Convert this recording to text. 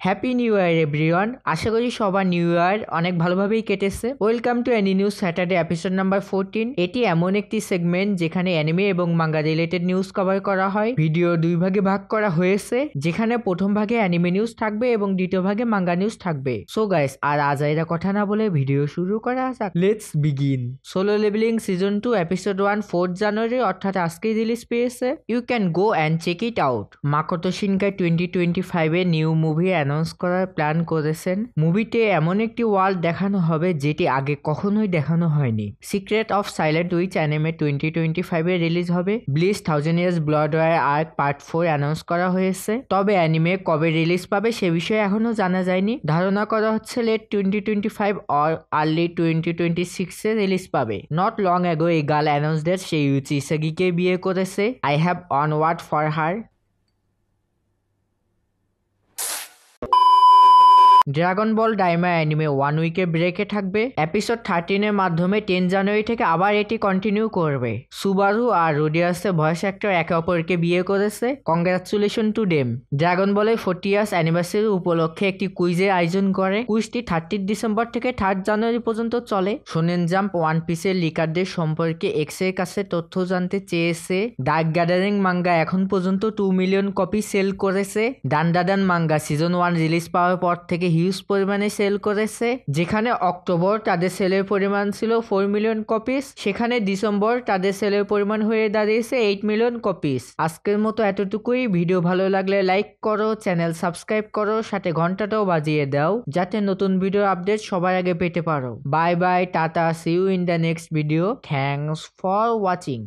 Happy new year everyone. আশা করি সবার নিউ ইয়ার অনেক ভালোভাবেই কেটেছে। Welcome to Ani news Saturday episode number 14। এটি এমন একটি সেগমেন্ট যেখানে অ্যানিমে এবং মাঙ্গা রিলেটেড নিউজ কভার করা হয়। ভিডিও দুই ভাগে ভাগ করা হয়েছে, যেখানে প্রথম ভাগে অ্যানিমে নিউজ থাকবে এবং দ্বিতীয় ভাগে মাঙ্গা নিউজ থাকবে। সো গাইস, আর আজাইরা কথা না বলে ভিডিও শুরু করা যাক। Let's begin. Solo leveling season 2 episode 1 4 জানুয়ারি অর্থাৎ আজকেই রিলিজ পেয়েছে। You can go and check it out. Makoto Shinkai 2025 এ নিউ মুভি অ্যানাউন্স করার প্ল্যান করেছেন। মুভিতে এমন একটি ওয়ার্ল্ড দেখানো হবে যেটি আগে কখনোই দেখানো হয়নি। Secret of silent witch anime 2025 এ রিলিজ হবে। Bleach 1000 years blood war arc part 4 announce করা হয়েছে। তবে অ্যানিমে কবে রিলিজ পাবে সে বিষয়ে এখনো জানা যায়নি। ধারণা করা হচ্ছে লেট 2025 অর আর্লি 2026 এ রিলিজ পাবে। নট লং অ্যাগো এই গার্ল অ্যানাউন্স দ্যাট সে ইউচি ইসাগিকে বিয়ে করেছে। I have on word for her. Dragon Ball Daima anime 1 উইকের ব্রেকে থাকবে। এপিসোড 13 এর মাধ্যমে 10 জানুয়ারি থেকে আবার এটি কন্টিনিউ করবে। সুবারু আর রোডিয়াসের ভয়েস অ্যাক্টর একে অপরকে বিয়ে করেছে। Congratulation to them. ড্রাগন বলের 40 ইয়ার্স অ্যানিভার্সারি উপলক্ষে একটি কুইজের আয়োজন করে। কুইজটি 30 ডিসেম্বর থেকে 3 জানুয়ারি পর্যন্ত চলে। শোনেন জাম্প ওয়ান পিসের লিকারদের সম্পর্কে এক্স এর কাছে তথ্য জানতে চেয়েছে। ডার্ক গ্যাদারিং মাঙ্গা এখন পর্যন্ত 2 মিলিয়ন কপি সেল করেছে। ডানডাদান মাঙ্গা সিজন 1 রিলিজ পাওয়ার পর থেকে হিউজ পরিমাণে সেল করেছে। যেখানে অক্টোবর তাদের সেলের পরিমাণ ছিল 4 মিলিয়ন কপিস, সেখানে ডিসেম্বর তাদের সেলের পরিমাণ হয়ে দাঁড়িয়েছে 8 মিলিয়ন কপিস। আজকের মতো এতটুকুই। ভিডিও ভালো লাগলে লাইক করো, চ্যানেল সাবস্ক্রাইব করো, সাথে ঘন্টাটাও বাজিয়ে দাও যাতে নতুন ভিডিও আপডেট সবার আগে পেতে পারো। বাই বাই, টাটা, see you in the next video. Thanks for watching.